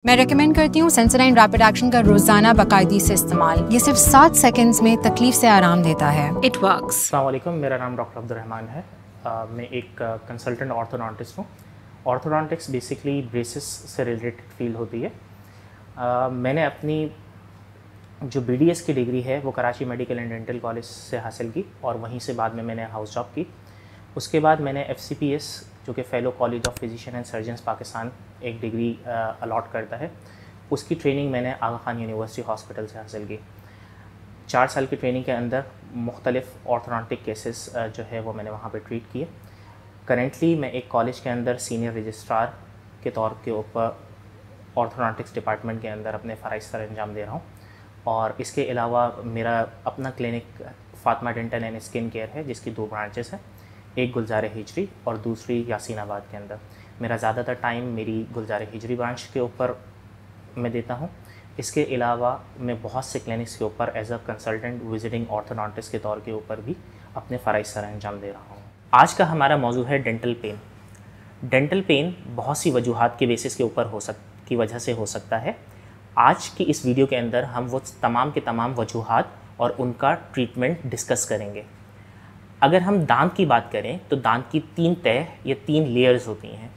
मैं रेकमेंड करती हूँ सेंसोडाइन रैपिड एक्शन का रोजाना बाकायदगी से इस्तेमाल। ये सिर्फ 7 सेकंड्स में तकलीफ से आराम देता है। It works. अस्सलाम वालेकुम, मेरा नाम डॉक्टर अब्दुर्रहमान है। मैं एक कंसल्टेंट ऑर्थोडोंटिस्ट हूँ। ऑर्थोडोंटिक्स बेसिकली ब्रेसेस से रिलेटेड फील्ड होती है। मैंने अपनी जो BDS की डिग्री है वो Karachi medical and dental college से हासिल की और वहीं से बाद में मैंने हाउस जॉब की। उसके बाद मैंने FCPS जो कि fellow college of physician and surgeons Pakistan एक डिग्री अलॉट करता है, उसकी ट्रेनिंग मैंने आगा खान यूनिवर्सिटी हॉस्पिटल से हासिल की। 4 साल की ट्रेनिंग के अंदर मुख्तलिफ़ ऑर्थोडोंटिक केसेस जो है वो मैंने वहाँ पे ट्रीट किए। करेंटली मैं एक कॉलेज के अंदर सीनियर रजिस्ट्रार के तौर के ऊपर ऑर्थोडोंटिक्स डिपार्टमेंट के अंदर अपने फ़राइज़ सर अंजाम दे रहा हूँ। और इसके अलावा मेरा अपना clinic Fatima dental and skin care है, जिसकी 2 ब्रांचेस हैं, एक गुलजार हिजरी और दूसरी यासीनाबाद के अंदर। मेरा ज़्यादातर टाइम मेरी गुलजार हिजरी ब्रांच के ऊपर मैं देता हूँ। इसके अलावा मैं बहुत से क्लिनिक्स के ऊपर as a consultant visiting orthodontist के तौर के ऊपर भी अपने फ़राइज़ सर अंजाम दे रहा हूँ। आज का हमारा मौजू है डेंटल पेन। डेंटल पेन बहुत सी वजूहात के बेसिस के ऊपर की वजह से हो सकता है। आज की इस वीडियो के अंदर हम वो तमाम के तमाम वजूहात और उनका ट्रीटमेंट डिस्कस करेंगे। अगर हम दांत की बात करें तो दांत की 3 तह या 3 लेयर्स होती हैं।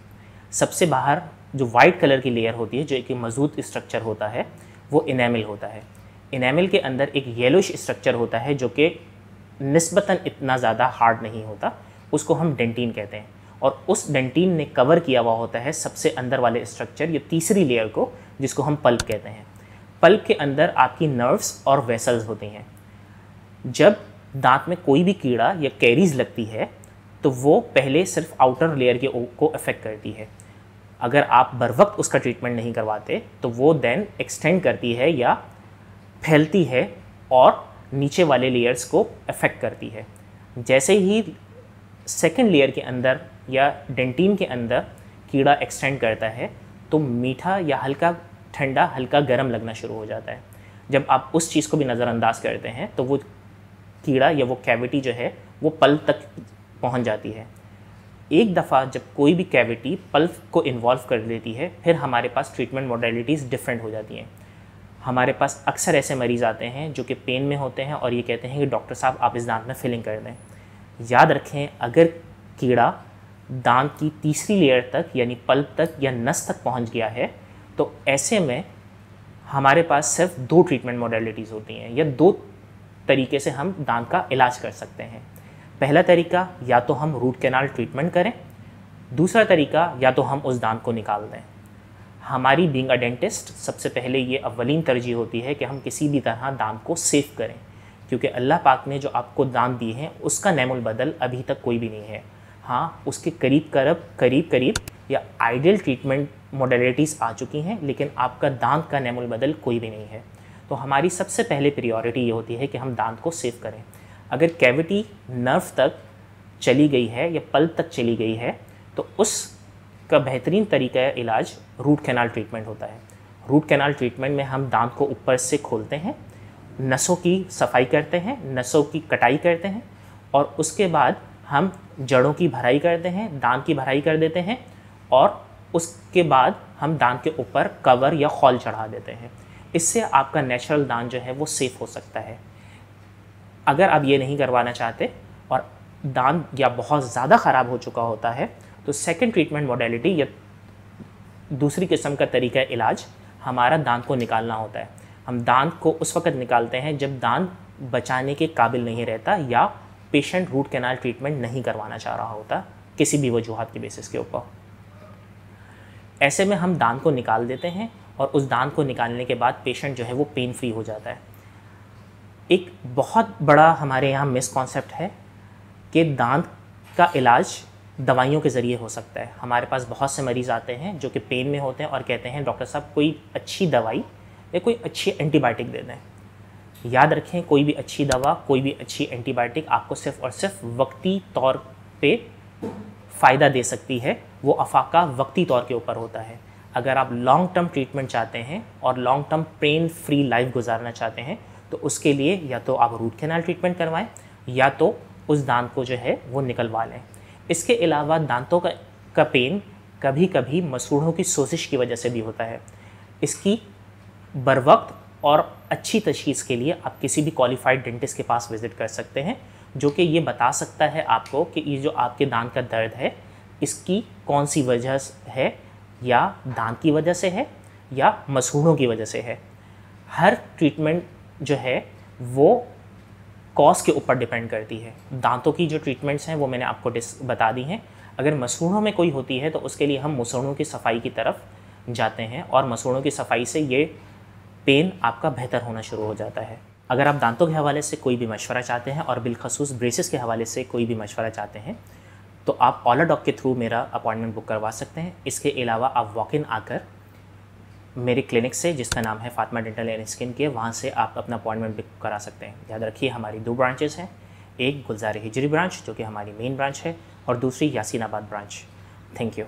सबसे बाहर जो वाइट कलर की लेयर होती है, जो एक मजबूत स्ट्रक्चर होता है, वो इनेमल होता है। इनेमल के अंदर एक येलोइश स्ट्रक्चर होता है जो कि निस्बतन इतना ज़्यादा हार्ड नहीं होता, उसको हम डेंटिन कहते हैं। और उस डेंटिन ने कवर किया हुआ होता है सबसे अंदर वाले स्ट्रक्चर या तीसरी लेयर को, जिसको हम पल्प कहते हैं। पल्प के अंदर आपकी नर्व्स और वेसल्स होती हैं। जब दांत में कोई भी कीड़ा या कैरीज लगती है तो वो पहले सिर्फ आउटर लेयर को अफेक्ट करती है। अगर आप बर वक्त उसका ट्रीटमेंट नहीं करवाते तो वो देन एक्सटेंड करती है या फैलती है और नीचे वाले लेयर्स को अफेक्ट करती है। जैसे ही सेकंड लेयर के अंदर या डेंटिन के अंदर कीड़ा एक्सटेंड करता है तो मीठा या हल्का ठंडा, हल्का गर्म लगना शुरू हो जाता है। जब आप उस चीज़ को भी नज़रअंदाज करते हैं तो वो कीड़ा या वो कैविटी जो है वो पल्प तक पहुंच जाती है। एक दफ़ा जब कोई भी कैविटी पल्प को इन्वॉल्व कर लेती है, फिर हमारे पास ट्रीटमेंट मोडेलिटीज़ डिफरेंट हो जाती हैं। हमारे पास अक्सर ऐसे मरीज़ आते हैं जो कि पेन में होते हैं और ये कहते हैं कि डॉक्टर साहब आप इस दांत में फिलिंग कर दें। याद रखें, अगर कीड़ा दांत की तीसरी लेयर तक यानी पल्प तक या नस तक पहुंच गया है तो ऐसे में हमारे पास सिर्फ 2 ट्रीटमेंट मोडेलिटीज़ होती हैं या 2 तरीके से हम दांत का इलाज कर सकते हैं। पहला तरीका या तो हम रूट कैनाल ट्रीटमेंट करें, दूसरा तरीका या तो हम उस दांत को निकाल दें। हमारी बीइंग अ डेंटिस्ट सबसे पहले ये अव्वलीन तरजीह होती है कि हम किसी भी तरह दांत को सेफ करें, क्योंकि अल्लाह पाक ने जो आपको दांत दिए हैं उसका नेमुल बदल अभी तक कोई भी नहीं है। हाँ, उसके करीब या आइडियल ट्रीटमेंट मोडेलिटीज़ आ चुकी हैं, लेकिन आपका दांत का नेमुल बदल कोई भी नहीं है। तो हमारी सबसे पहले प्रायोरिटी ये होती है कि हम दांत को सेव करें। अगर कैविटी नर्व तक चली गई है या पल्प तक चली गई है तो उसका बेहतरीन तरीका इलाज रूट कैनाल ट्रीटमेंट होता है। रूट कैनाल ट्रीटमेंट में हम दांत को ऊपर से खोलते हैं, नसों की सफाई करते हैं, नसों की कटाई करते हैं और उसके बाद हम जड़ों की भराई करते हैं, दांत की भराई कर देते हैं और उसके बाद हम दांत के ऊपर कवर या खौल चढ़ा देते हैं। इससे आपका नेचुरल दांत जो है वो सेफ़ हो सकता है। अगर आप ये नहीं करवाना चाहते और दांत या बहुत ज़्यादा ख़राब हो चुका होता है तो सेकंड ट्रीटमेंट मोडेलिटी या दूसरी किस्म का तरीका इलाज हमारा दांत को निकालना होता है। हम दांत को उस वक्त निकालते हैं जब दांत बचाने के काबिल नहीं रहता या पेशेंट रूट कैनाल ट्रीटमेंट नहीं करवाना चाह रहा होता किसी भी वजूहात के बेसिस के ऊपर। ऐसे में हम दांत को निकाल देते हैं और उस दांत को निकालने के बाद पेशेंट जो है वो पेन फ्री हो जाता है। एक बहुत बड़ा हमारे यहाँ मिसकॉन्सेप्ट है कि दांत का इलाज दवाइयों के ज़रिए हो सकता है। हमारे पास बहुत से मरीज़ आते हैं जो कि पेन में होते हैं और कहते हैं डॉक्टर साहब कोई अच्छी दवाई या कोई अच्छी एंटीबायोटिक दे दें। याद रखें, कोई भी अच्छी दवा, कोई भी अच्छी एंटीबायोटिक आपको सिर्फ़ और सिर्फ वक्ती तौर पे फ़ायदा दे सकती है। वो अफाका वक्ती तौर के ऊपर होता है। अगर आप लॉन्ग टर्म ट्रीटमेंट चाहते हैं और long term pain free life गुजारना चाहते हैं तो उसके लिए या तो आप रूट कैनाल ट्रीटमेंट करवाएं या तो उस दांत को जो है वो निकलवा लें। इसके अलावा दांतों का पेन कभी कभी मसूड़ों की सोजिश की वजह से भी होता है। इसकी बरवक्त और अच्छी तशख़ीस के लिए आप किसी भी क्वालिफाइड डेंटिस्ट के पास विज़िट कर सकते हैं, जो कि ये बता सकता है आपको कि ये जो आपके दांत का दर्द है इसकी कौन सी वजह है, या दांत की वजह से है या मसूड़ों की वजह से है। हर ट्रीटमेंट जो है वो कॉज के ऊपर डिपेंड करती है। दांतों की जो ट्रीटमेंट्स हैं वो मैंने आपको बता दी हैं। अगर मसूड़ों में कोई होती है तो उसके लिए हम मसूड़ों की सफाई की तरफ जाते हैं और मसूड़ों की सफाई से ये पेन आपका बेहतर होना शुरू हो जाता है। अगर आप दांतों के हवाले से कोई भी मशवरा चाहते हैं और बिलखसूस ब्रेसेस के हवाले से कोई भी मशवरा चाहते हैं तो आप ओला डॉक के थ्रू मेरा अपॉइंटमेंट बुक करवा सकते हैं। इसके अलावा आप वॉक इन आकर मेरे क्लिनिक से, जिसका नाम है Fatima dental and skin care, वहाँ से आप अपना अपॉइंटमेंट बुक करा सकते हैं। याद रखिए हमारी 2 ब्रांचेस हैं, एक गुलजार हिजरी ब्रांच जो कि हमारी मेन ब्रांच है और दूसरी Yasinabad branch. Thank you.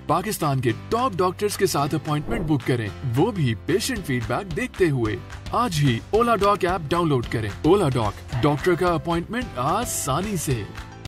Pakistan के टॉप डॉक्टर्स के साथ अपॉइंटमेंट बुक करें, वो भी पेशेंट फीडबैक देखते हुए। आज ही ओला डॉक ऐप डाउनलोड करें। ओला डॉक, डॉक्टर का अपॉइंटमेंट आसानी से।